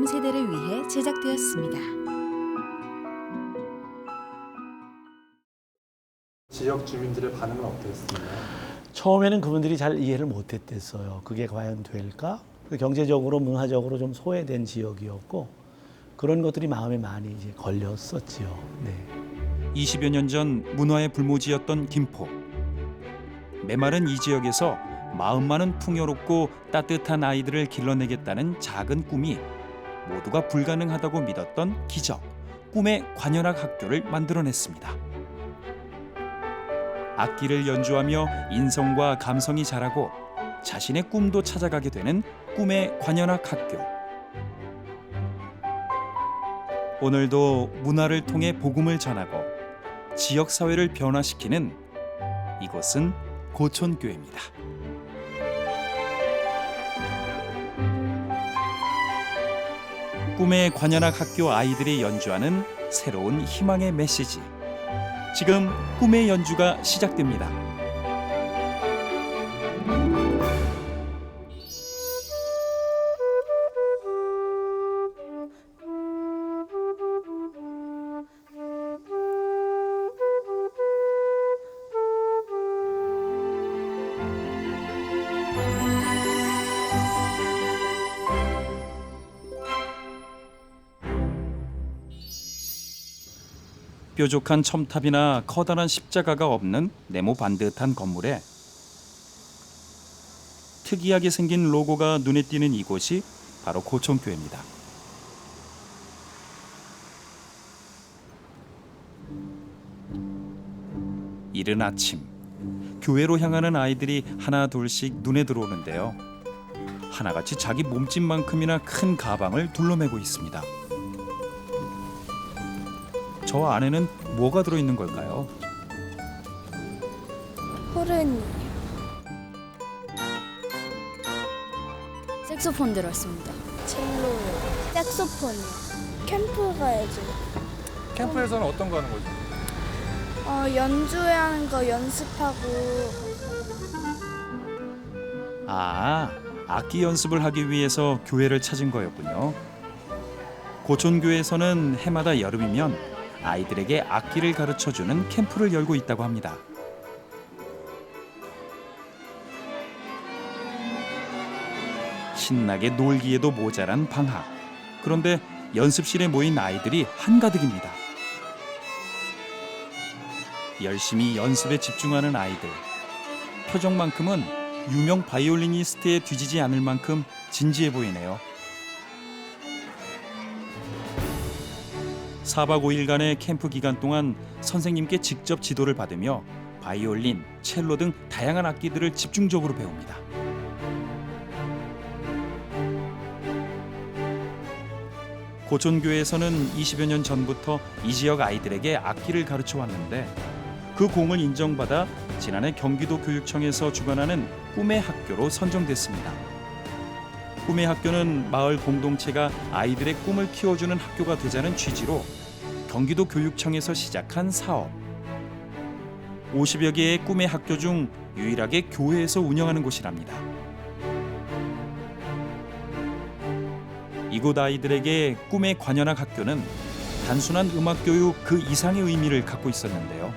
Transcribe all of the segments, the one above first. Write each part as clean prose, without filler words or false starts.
다음 세대를 위해 제작되었습니다. 지역 주민들의 반응은 어땠습니까? 처음에는 그분들이 잘 이해를 못했댔어요. 그게 과연 될까? 경제적으로, 문화적으로 좀 소외된 지역이었고 그런 것들이 마음에 많이 이제 걸렸었지요. 네. 20여 년 전 문화의 불모지였던 김포. 메마른 이 지역에서 마음 많은 풍요롭고 따뜻한 아이들을 길러내겠다는 작은 꿈이 모두가 불가능하다고 믿었던 기적, 꿈의 관현악 학교를 만들어냈습니다. 악기를 연주하며 인성과 감성이 자라고 자신의 꿈도 찾아가게 되는 꿈의 관현악 학교. 오늘도 문화를 통해 복음을 전하고 지역 사회를 변화시키는 이곳은 고촌교회입니다. 꿈의 관현악 학교 아이들이 연주하는 새로운 희망의 메시지. 지금 꿈의 연주가 시작됩니다. 뾰족한 첨탑이나 커다란 십자가가 없는 네모 반듯한 건물에 특이하게 생긴 로고가 눈에 띄는 이곳이 바로 고촌교회입니다. 이른 아침, 교회로 향하는 아이들이 하나 둘씩 눈에 들어오는데요. 하나같이 자기 몸집만큼이나 큰 가방을 둘러매고 있습니다. 저 안에는 뭐가 들어있는 걸까요? 호른이. 색소폰 들었습니다. 첼로요. 색소폰이요. 캠프 가야죠. 캠프에서는 어떤 거 하는 거죠? 연주하는 거 연습하고. 아, 악기 연습을 하기 위해서 교회를 찾은 거였군요. 고촌교회에서는 해마다 여름이면 아이들에게 악기를 가르쳐주는 캠프를 열고 있다고 합니다. 신나게 놀기에도 모자란 방학. 그런데 연습실에 모인 아이들이 한가득입니다. 열심히 연습에 집중하는 아이들. 표정만큼은 유명 바이올리니스트에 뒤지지 않을 만큼 진지해 보이네요. 4박 5일간의 캠프 기간 동안 선생님께 직접 지도를 받으며 바이올린, 첼로 등 다양한 악기들을 집중적으로 배웁니다. 고촌교회에서는 20여 년 전부터 이 지역 아이들에게 악기를 가르쳐 왔는데 그 공을 인정받아 지난해 경기도 교육청에서 주관하는 꿈의 학교로 선정됐습니다. 꿈의 학교는 마을 공동체가 아이들의 꿈을 키워주는 학교가 되자는 취지로 경기도 교육청에서 시작한 사업. 50여 개의 꿈의 학교 중 유일하게 교회에서 운영하는 곳이랍니다. 이곳 아이들에게 꿈의 관현악 학교는 단순한 음악 교육 그 이상의 의미를 갖고 있었는데요.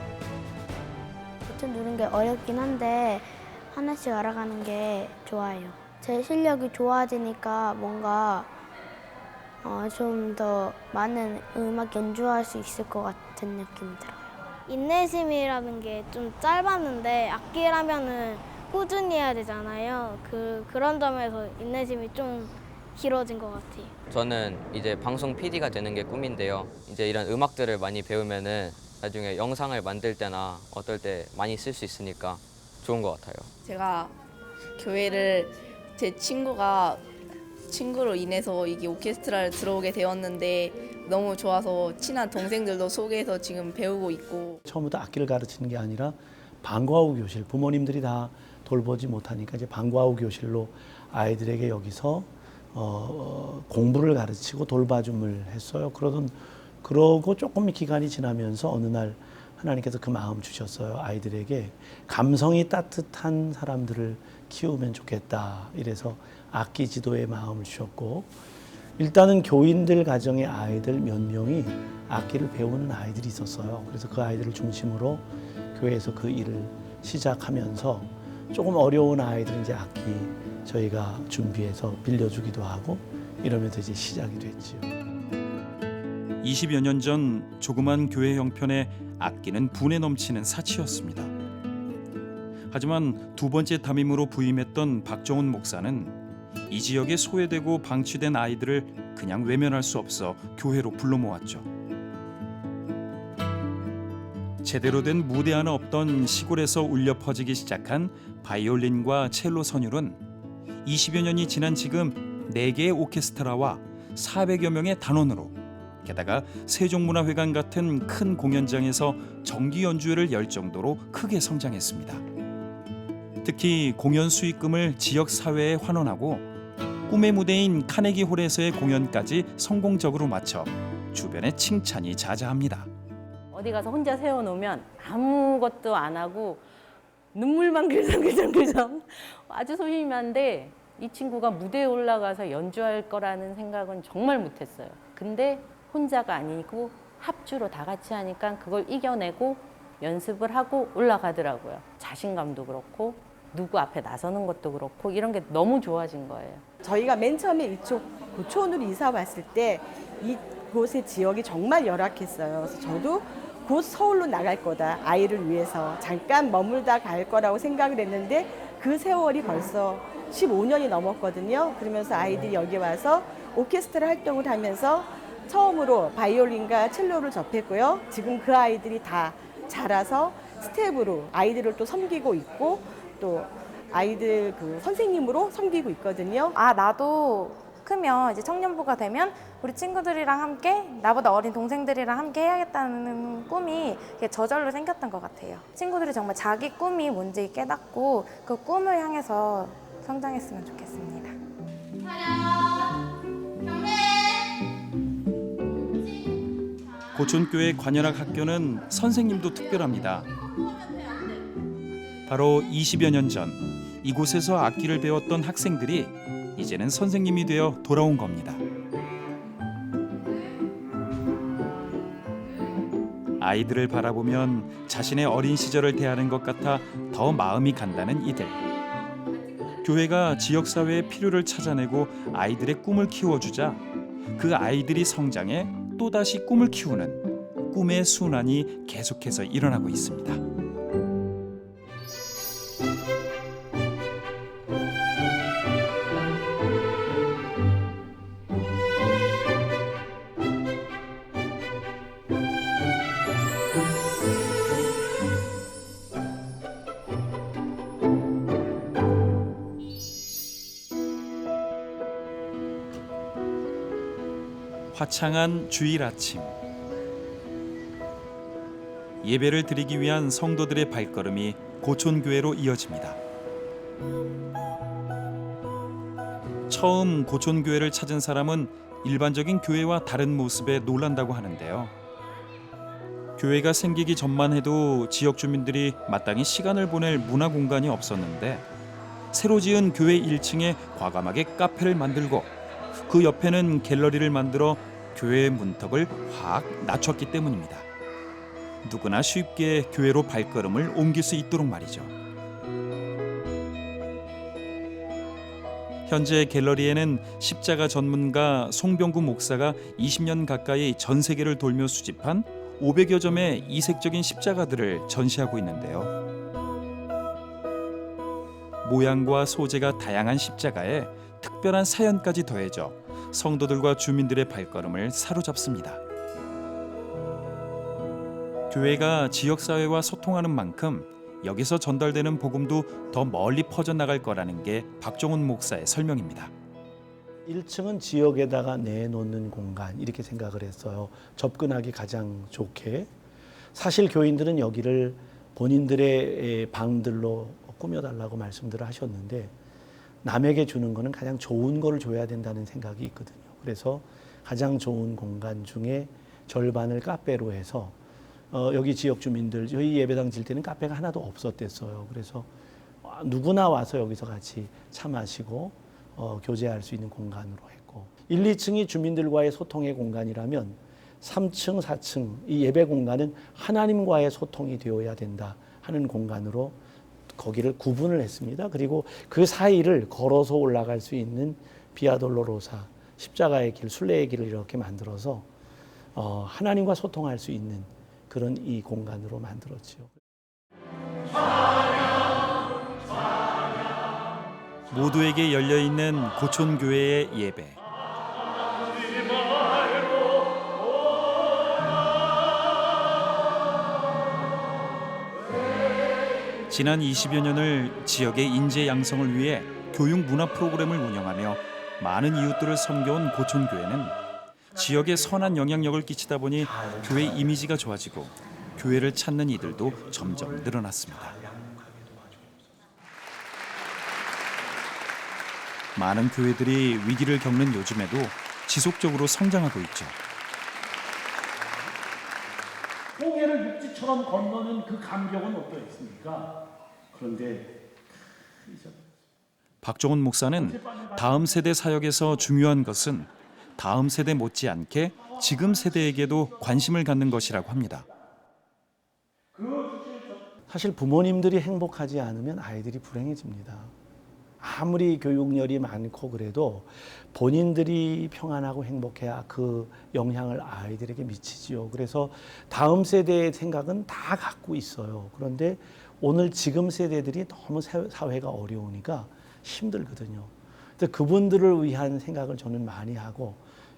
버튼 누르는 게 어렵긴 한데 하나씩 알아가는 게 좋아요. 제 실력이 좋아지니까 뭔가 좀 더 많은 음악 연주할 수 있을 것 같은 느낌이 들어요. 인내심이라는 게 좀 짧았는데 악기라면은 꾸준히 해야 되잖아요. 그런 점에서 인내심이 좀 길어진 것 같아요. 저는 이제 방송 PD가 되는 게 꿈인데요. 이제 이런 음악들을 많이 배우면은 나중에 영상을 만들 때나 어떨 때 많이 쓸 수 있으니까 좋은 것 같아요. 제가 교회를 제 친구로 인해서 이게 오케스트라를 들어오게 되었는데 너무 좋아서 친한 동생들도 소개해서 지금 배우고 있고. 처음부터 악기를 가르치는 게 아니라 방과후 교실, 부모님들이 다 돌보지 못하니까 이제 방과후 교실로 아이들에게 여기서 공부를 가르치고 돌봐줌을 했어요. 그러고 조금 기간이 지나면서 어느 날 하나님께서 그 마음 주셨어요. 아이들에게 감성이 따뜻한 사람들을 키우면 좋겠다. 이래서 악기 지도의 마음을 주셨고 일단은 교인들 가정의 아이들 몇 명이 악기를 배우는 아이들이 있었어요. 그래서 그 아이들을 중심으로 교회에서 그 일을 시작하면서 조금 어려운 아이들 이제 악기 저희가 준비해서 빌려주기도 하고 이러면서 이제 시작이 됐죠. 20여 년 전 조그만 교회 형편에 악기는 분에 넘치는 사치였습니다. 하지만 두 번째 담임으로 부임했던 박정훈 목사는 이 지역에 소외되고 방치된 아이들을 그냥 외면할 수 없어 교회로 불러 모았죠. 제대로 된 무대 하나 없던 시골에서 울려 퍼지기 시작한 바이올린과 첼로 선율은 20여 년이 지난 지금 4개의 오케스트라와 400여 명의 단원으로 게다가 세종문화회관 같은 큰 공연장에서 정기 연주회를 열 정도로 크게 성장했습니다. 특히 공연 수익금을 지역 사회에 환원하고 꿈의 무대인 카네기 홀에서의 공연까지 성공적으로 마쳐 주변에 칭찬이 자자합니다. 어디 가서 혼자 세워놓으면 아무것도 안 하고 눈물만 글썽글썽글썽 아주 소심한데 이 친구가 무대에 올라가서 연주할 거라는 생각은 정말 못했어요. 근데 혼자가 아니고 합주로 다 같이 하니까 그걸 이겨내고 연습을 하고 올라가더라고요. 자신감도 그렇고 누구 앞에 나서는 것도 그렇고 이런 게 너무 좋아진 거예요. 저희가 맨 처음에 이쪽 고촌으로 이사 왔을 때 이곳의 지역이 정말 열악했어요. 그래서 저도 곧 서울로 나갈 거다. 아이를 위해서 잠깐 머물다 갈 거라고 생각을 했는데 그 세월이 벌써 15년이 넘었거든요. 그러면서 아이들이 여기 와서 오케스트라 활동을 하면서 처음으로 바이올린과 첼로를 접했고요. 지금 그 아이들이 다 자라서 스텝으로 아이들을 또 섬기고 있고 또 아이들 그 선생님으로 섬기고 있거든요. 아, 나도 크면 이제 청년부가 되면 우리 친구들이랑 함께 나보다 어린 동생들이랑 함께 해야겠다는 꿈이 저절로 생겼던 것 같아요. 친구들이 정말 자기 꿈이 뭔지 깨닫고 그 꿈을 향해서 성장했으면 좋겠습니다. 고촌교회 관현악 학교는 선생님도 특별합니다. 바로 20여 년 전 이곳에서 악기를 배웠던 학생들이 이제는 선생님이 되어 돌아온 겁니다. 아이들을 바라보면 자신의 어린 시절을 대하는 것 같아 더 마음이 간다는 이들. 교회가 지역사회의 필요를 찾아내고 아이들의 꿈을 키워주자 그 아이들이 성장해 또다시 꿈을 키우는 꿈의 순환이 계속해서 일어나고 있습니다. 화창한 주일 아침, 예배를 드리기 위한 성도들의 발걸음이 고촌교회로 이어집니다. 처음 고촌교회를 찾은 사람은 일반적인 교회와 다른 모습에 놀란다고 하는데요. 교회가 생기기 전만 해도 지역 주민들이 마땅히 시간을 보낼 문화 공간이 없었는데 새로 지은 교회 1층에 과감하게 카페를 만들고 그 옆에는 갤러리를 만들어 교회의 문턱을 확 낮췄기 때문입니다. 누구나 쉽게 교회로 발걸음을 옮길 수 있도록 말이죠. 현재 갤러리에는 십자가 전문가 송병구 목사가 20년 가까이 전 세계를 돌며 수집한 500여 점의 이색적인 십자가들을 전시하고 있는데요. 모양과 소재가 다양한 십자가에 특별한 사연까지 더해져 성도들과 주민들의 발걸음을 사로잡습니다. 교회가 지역사회와 소통하는 만큼 여기서 전달되는 복음도 더 멀리 퍼져나갈 거라는 게 박정훈 목사의 설명입니다. 1층은 지역에다가 내놓는 공간 이렇게 생각을 했어요. 접근하기 가장 좋게. 사실 교인들은 여기를 본인들의 방들로 꾸며달라고 말씀들을 하셨는데 남에게 주는 거는 가장 좋은 걸 줘야 된다는 생각이 있거든요. 그래서 가장 좋은 공간 중에 절반을 카페로 해서 여기 지역 주민들 저희 예배당 질 때는 카페가 하나도 없었댔어요. 그래서 누구나 와서 여기서 같이 차 마시고 교제할 수 있는 공간으로 했고 1, 2층이 주민들과의 소통의 공간이라면 3층, 4층 이 예배 공간은 하나님과의 소통이 되어야 된다 하는 공간으로 거기를 구분을 했습니다. 그리고 그 사이를 걸어서 올라갈 수 있는 비아 돌로로사, 십자가의 길, 순례의 길을 이렇게 만들어서 하나님과 소통할 수 있는 그런 이 공간으로 만들었지요. 모두에게 열려있는 고촌교회의 예배. 지난 20여 년을 지역의 인재 양성을 위해 교육 문화 프로그램을 운영하며 많은 이웃들을 섬겨온 고촌교회는 지역에 선한 영향력을 끼치다 보니 교회 이미지가 좋아지고 교회를 찾는 이들도 점점 늘어났습니다. 많은 교회들이 위기를 겪는 요즘에도 지속적으로 성장하고 있죠. 홍해를 육지처럼 건너는 그 감격은 어떠했습니까? 그런데 박종훈 목사는 다음 세대 사역에서 중요한 것은 다음 세대 못지않게 지금 세대에게도 관심을 갖는 것이라고 합니다. 사실 부모님들이 행복하지 않으면 아이들이 불행해집니다. 아무리 교육열이 많고 그래도 본인들이 평안하고 행복해야 그 영향을 아이들에게 미치지요. 그래서 다음 세대의 생각은 다 갖고 있어요. 그런데 오늘 지금 세대들이 너무 사회가 어려우니까 힘들거든요. 그래서 그분들을 위한 생각을 저는 많이 하고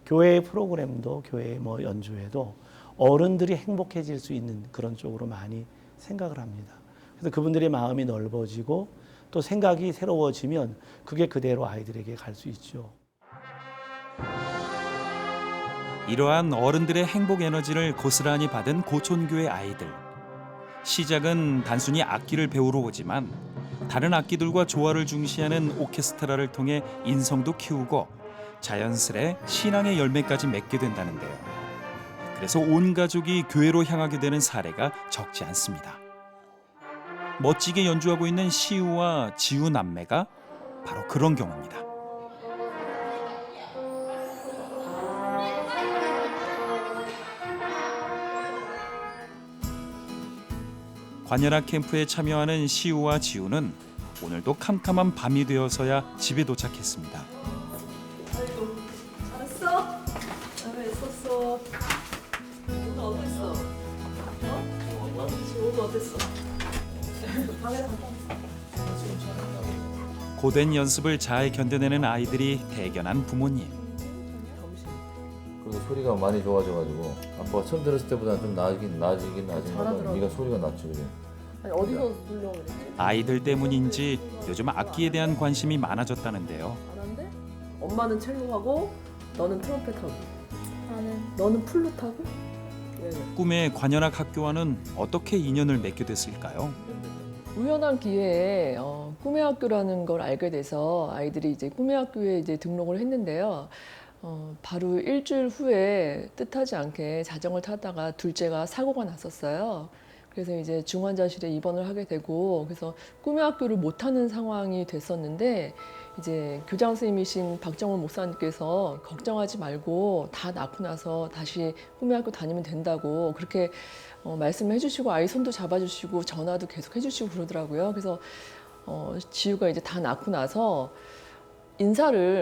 교회 프로그램도 교회 연주회도 어른들이 행복해질 수 있는 그런 쪽으로 많이 생각을 합니다. 그래서 그분들의 마음이 넓어지고 또 생각이 새로워지면 그게 그대로 아이들에게 갈 수 있죠. 이러한 어른들의 행복 에너지를 고스란히 받은 고촌교회 아이들. 시작은 단순히 악기를 배우러 오지만 다른 악기들과 조화를 중시하는 오케스트라를 통해 인성도 키우고 자연스레 신앙의 열매까지 맺게 된다는데요. 그래서 온 가족이 교회로 향하게 되는 사례가 적지 않습니다. 멋지게 연주하고 있는 시우와 지우 남매가 바로 그런 경우입니다. 관현악 캠프에 참여하는 시우와 지우는 오늘도 캄캄한 밤이 되어서야 집에 도착했습니다. 아이고, 잘했어? 왜 있었어? 오늘 어땠어? 지금 어땠어? 방에 갔다 왔어. 고된 연습을 잘 견뎌내는 아이들이 대견한 부모님. 그리고 소리가 많이 좋아져가지고 아빠가 처음 들었을 때보다 좀 나아지긴 하지만 네가 소리가 낫지 그래. 아니 어디서 불러 그랬지? 아이들 때문인지 요즘 악기에 대한 관심이 많아졌다는데요. 안 한대? 엄마는 첼로하고 너는 트럼펫하고 너는 플룻하고? 왜? 꿈의 관현악 학교와는 어떻게 인연을 맺게 됐을까요? 우연한 기회에 꿈의 학교라는 걸 알게 돼서 아이들이 이제 꿈의 학교에 이제 등록을 했는데요. 바로 일주일 후에 뜻하지 않게 자전거를 타다가 둘째가 사고가 났었어요. 그래서 이제 중환자실에 입원을 하게 되고 그래서 꿈의 학교를 못하는 상황이 됐었는데 이제 교장 선생님이신 박정훈 목사님께서 걱정하지 말고 다 낳고 나서 다시 꿈의 학교 다니면 된다고 그렇게 말씀을 해주시고 아이 손도 잡아주시고 전화도 계속 해주시고 그러더라고요. 그래서 지우가 이제 다 낳고 나서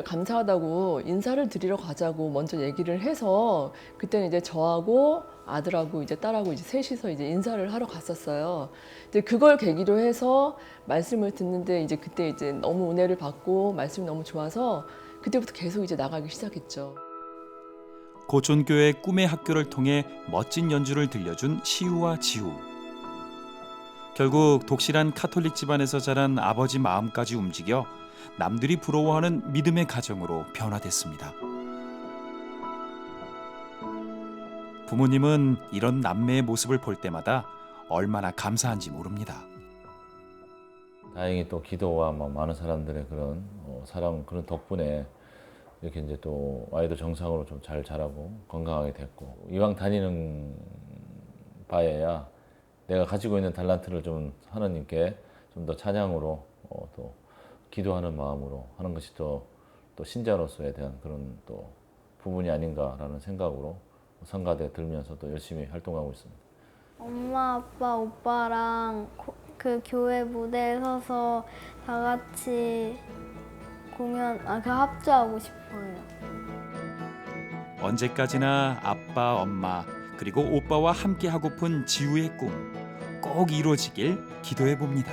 감사하다고 인사를 드리러 가자고 먼저 얘기를 해서 그때는 이제 저하고 아들하고 이제 딸하고 이제 셋이서 이제 인사를 하러 갔었어요. 근데 그걸 계기로 해서 말씀을 듣는데 이제 그때 이제 너무 은혜를 받고 말씀이 너무 좋아서 그때부터 계속 이제 나가기 시작했죠. 고촌교회 꿈의 학교를 통해 멋진 연주를 들려준 시우와 지우. 결국 독실한 카톨릭 집안에서 자란 아버지 마음까지 움직여 남들이 부러워하는 믿음의 가정으로 변화됐습니다. 부모님은 이런 남매의 모습을 볼 때마다 얼마나 감사한지 모릅니다. 다행히 또 기도와 많은 사람들의 그런 사랑 그런 덕분에 이렇게 이제 또 아이도 정상으로 좀 잘 자라고 건강하게 됐고 이왕 다니는 바에야 내가 가지고 있는 달란트를 좀 하나님께 좀 더 찬양으로 또 기도하는 마음으로 하는 것이 더 또 신자로서에 대한 그런 또 부분이 아닌가라는 생각으로 성가대에 들면서도 열심히 활동하고 있습니다. 엄마, 아빠, 오빠랑 그 교회 무대에 서서 다 같이 합주하고 싶어요. 언제까지나 아빠, 엄마 그리고 오빠와 함께 하고픈 지우의 꿈 꼭 이루어지길 기도해 봅니다.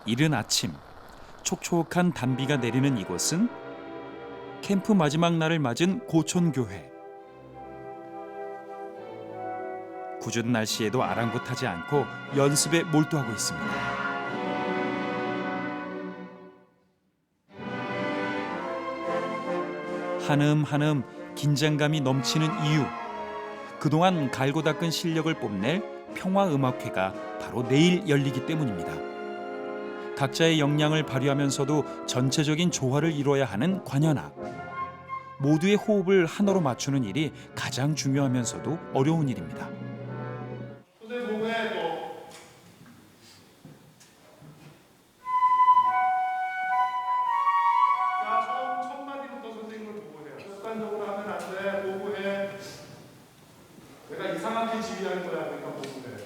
이른 아침 촉촉한 단비가 내리는 이곳은 캠프 마지막 날을 맞은 고촌교회. 궂은 날씨에도 아랑곳하지 않고 연습에 몰두하고 있습니다. 한음한음 긴장감이 넘치는 이유. 그동안 갈고 닦은 실력을 뽐낼 평화음악회가 바로 내일 열리기 때문입니다. 각자의 역량을 발휘하면서도 전체적인 조화를 이뤄야 하는 관현악. 모두의 호흡을 하나로 맞추는 일이 가장 중요하면서도 어려운 일입니다. 첫 마디부터 선생님을 보고 해요. 습관적으로 하면 안 돼. 보고해. 내가 이상하게 지휘할 거야. 그러니까 보고해.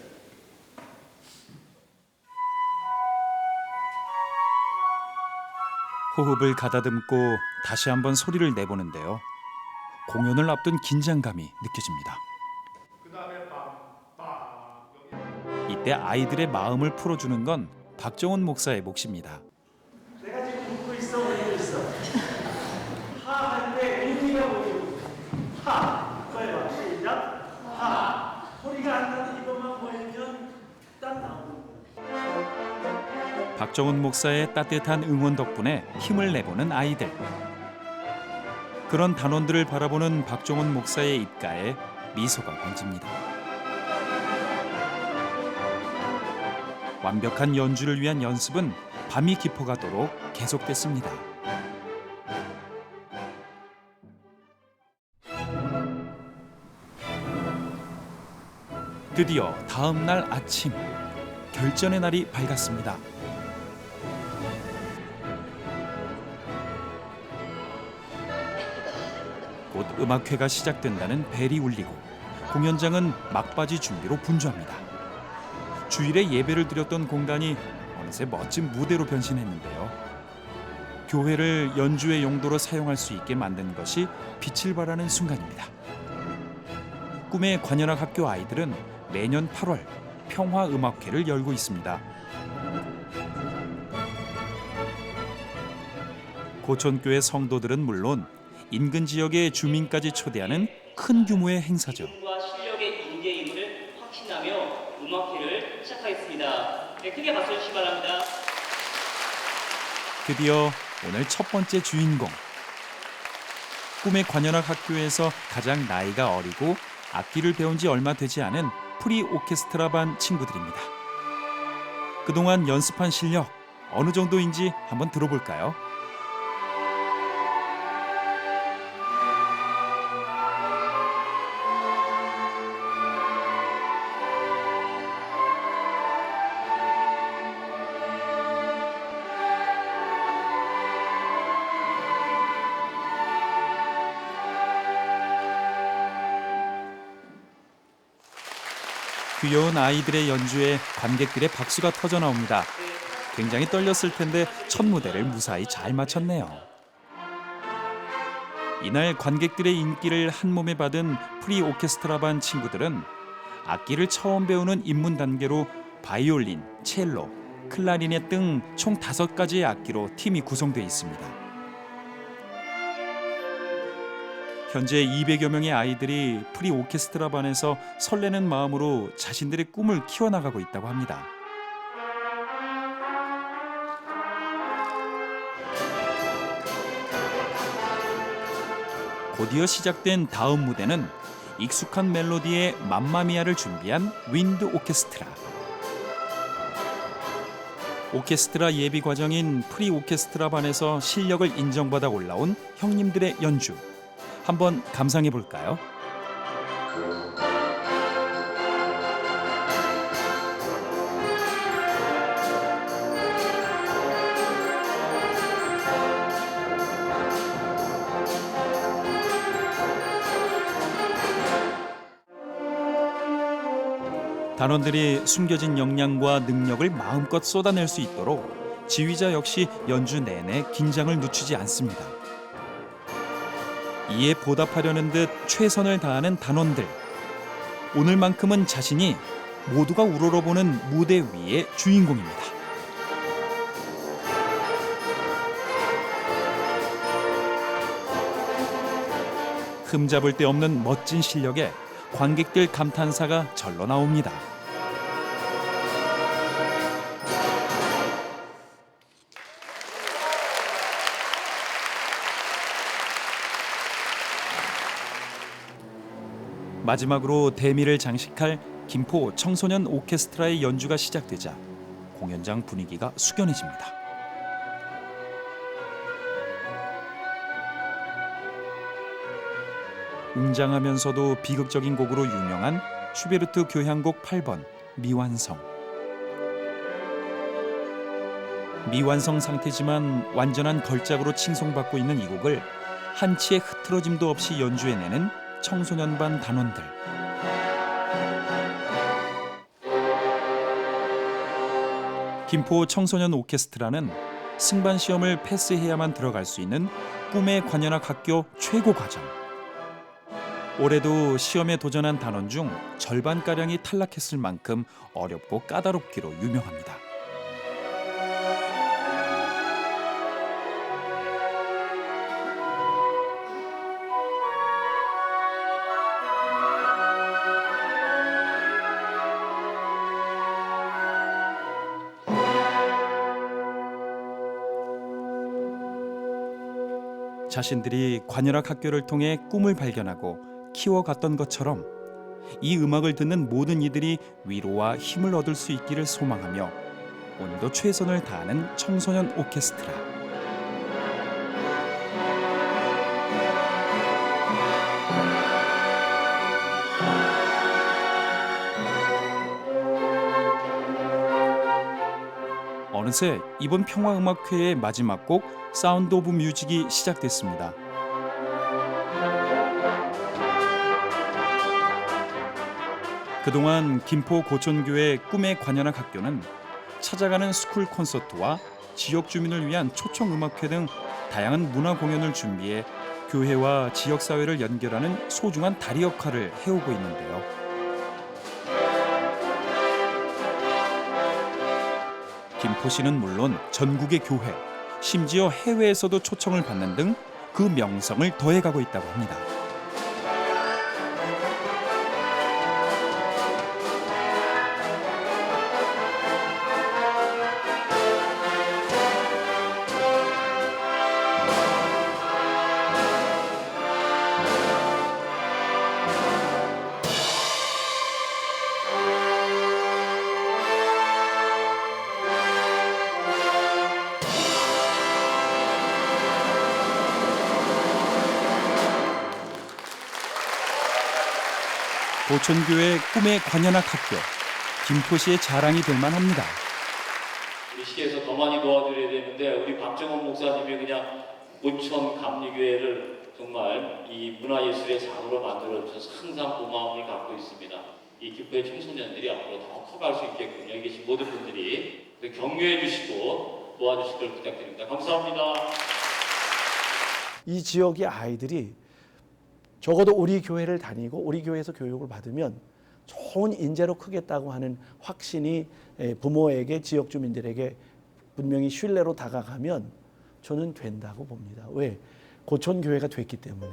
호흡을 가다듬고 다시 한번 소리를 내보는데요. 공연을 앞둔 긴장감이 느껴집니다. 이때 아이들의 마음을 풀어주는 건 박정훈 목사의 몫입니다. 내가 지금 웃고 있어, 울고 있어. 하 할 때 의미가 보이고. 하. 거해봐. 시작. 하. 소리가 안 나도 이것만 보이면 딱 나오는 거야. 박정훈 목사의 따뜻한 응원 덕분에 힘을 내보는 아이들. 그런 단원들을 바라보는 박정훈 목사의 입가에 미소가 번집니다. 완벽한 연주를 위한 연습은 밤이 깊어가도록 계속됐습니다. 드디어 다음 날 아침, 결전의 날이 밝았습니다. 곧 음악회가 시작된다는 벨이 울리고 공연장은 막바지 준비로 분주합니다. 주일에 예배를 드렸던 공간이 어느새 멋진 무대로 변신했는데요. 교회를 연주의 용도로 사용할 수 있게 만든 것이 빛을 발하는 순간입니다. 꿈의 관현악 학교 아이들은 매년 8월 평화음악회를 열고 있습니다. 고촌교회 성도들은 물론 인근 지역의 주민까지 초대하는 큰 규모의 행사죠. 실력의 인재임을 확신하며 음악회를 시작하겠습니다. 네, 크게 박수 주시기 바랍니다. 드디어 오늘 첫 번째 주인공. 꿈의 관현악 학교에서 가장 나이가 어리고 악기를 배운 지 얼마 되지 않은 프리 오케스트라 반 친구들입니다. 그동안 연습한 실력 어느 정도인지 한번 들어볼까요? 귀여운 아이들의 연주에 관객들의 박수가 터져 나옵니다. 굉장히 떨렸을 텐데 첫 무대를 무사히 잘 마쳤네요. 이날 관객들의 인기를 한 몸에 받은 프리 오케스트라 반 친구들은 악기를 처음 배우는 입문 단계로 바이올린, 첼로, 클라리넷 등 총 5가지의 악기로 팀이 구성되어 있습니다. 현재 200여 명의 아이들이 프리 오케스트라 반에서 설레는 마음으로 자신들의 꿈을 키워나가고 있다고 합니다. 곧이어 시작된 다음 무대는 익숙한 멜로디의 맘마미아를 준비한 윈드 오케스트라. 오케스트라 예비 과정인 프리 오케스트라반에서 실력을 인정받아 올라온 형님들의 연주. 한번 감상해 볼까요? 단원들이 숨겨진 역량과 능력을 마음껏 쏟아낼 수 있도록 지휘자 역시 연주 내내 긴장을 늦추지 않습니다. 이에 보답하려는 듯 최선을 다하는 단원들. 오늘만큼은 자신이 모두가 우러러보는 무대 위의 주인공입니다. 흠잡을 데 없는 멋진 실력에 관객들 감탄사가 절로 나옵니다. 마지막으로 대미를 장식할 김포 청소년 오케스트라의 연주가 시작되자 공연장 분위기가 숙연해집니다. 웅장하면서도 비극적인 곡으로 유명한 슈베르트 교향곡 8번 미완성. 미완성 상태지만 완전한 걸작으로 칭송받고 있는 이 곡을 한치의 흐트러짐도 없이 연주해내는 청소년반 단원들. 김포 청소년 오케스트라는 승반 시험을 패스해야만 들어갈 수 있는 꿈의 관현악 학교 최고 과정. 올해도 시험에 도전한 단원 중 절반가량이 탈락했을 만큼 어렵고 까다롭기로 유명합니다. 자신들이 관현악 학교를 통해 꿈을 발견하고 키워갔던 것처럼 이 음악을 듣는 모든 이들이 위로와 힘을 얻을 수 있기를 소망하며 오늘도 최선을 다하는 청소년 오케스트라. 어느새 이번 평화음악회의 마지막 곡 사운드 오브 뮤직이 시작됐습니다. 그동안 김포 고촌교회 꿈의 관현악 학교는 찾아가는 스쿨 콘서트와 지역 주민을 위한 초청음악회 등 다양한 문화 공연을 준비해 교회와 지역사회를 연결하는 소중한 다리 역할을 해오고 있는데요. 김포시는 물론 전국의 교회, 심지어 해외에서도 초청을 받는 등 그 명성을 더해가고 있다고 합니다. 고촌교회 꿈의 관현악 학교, 김포시의 자랑이 될 만합니다. 우리 시에서 더 많이 도와드려야 되는데 우리 박정원 목사님이 그냥 고촌 감리교회를 정말 이 문화예술의 장으로 만들어주셔서 항상 고마움을 갖고 있습니다. 이 김포의 청소년들이 앞으로 더 커갈 수 있게끔 여기 계신 모든 분들이 격려해 주시고 도와주실 걸 부탁드립니다. 감사합니다. 이 지역의 아이들이 적어도 우리 교회를 다니고 우리 교회에서 교육을 받으면 좋은 인재로 크겠다고 하는 확신이 부모에게 지역 주민들에게 분명히 신뢰로 다가가면 저는 된다고 봅니다. 왜? 고촌교회가 됐기 때문에.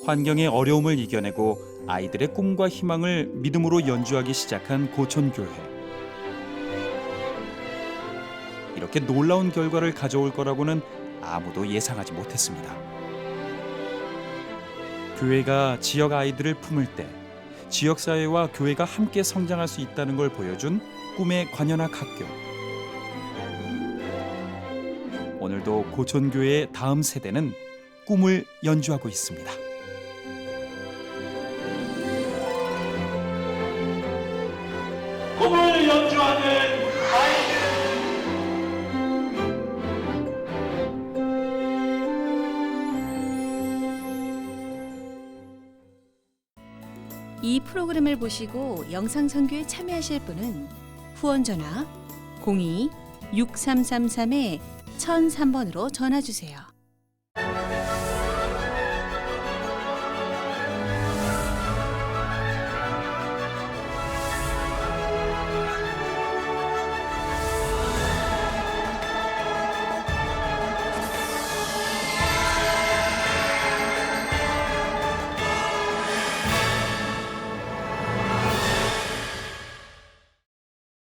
환경의 어려움을 이겨내고 아이들의 꿈과 희망을 믿음으로 연주하기 시작한 고촌교회. 이렇게 놀라운 결과를 가져올 거라고는 아무도 예상하지 못했습니다. 교회가 지역 아이들을 품을 때 지역사회와 교회가 함께 성장할 수 있다는 걸 보여준 꿈의 관현악 학교. 오늘도 고촌교회의 다음 세대는 꿈을 연주하고 있습니다. 꿈을 연주하는 아이들. 이 프로그램을 보시고 영상 선교에 참여하실 분은 후원 전화 02-6333-1003번으로 전화 주세요.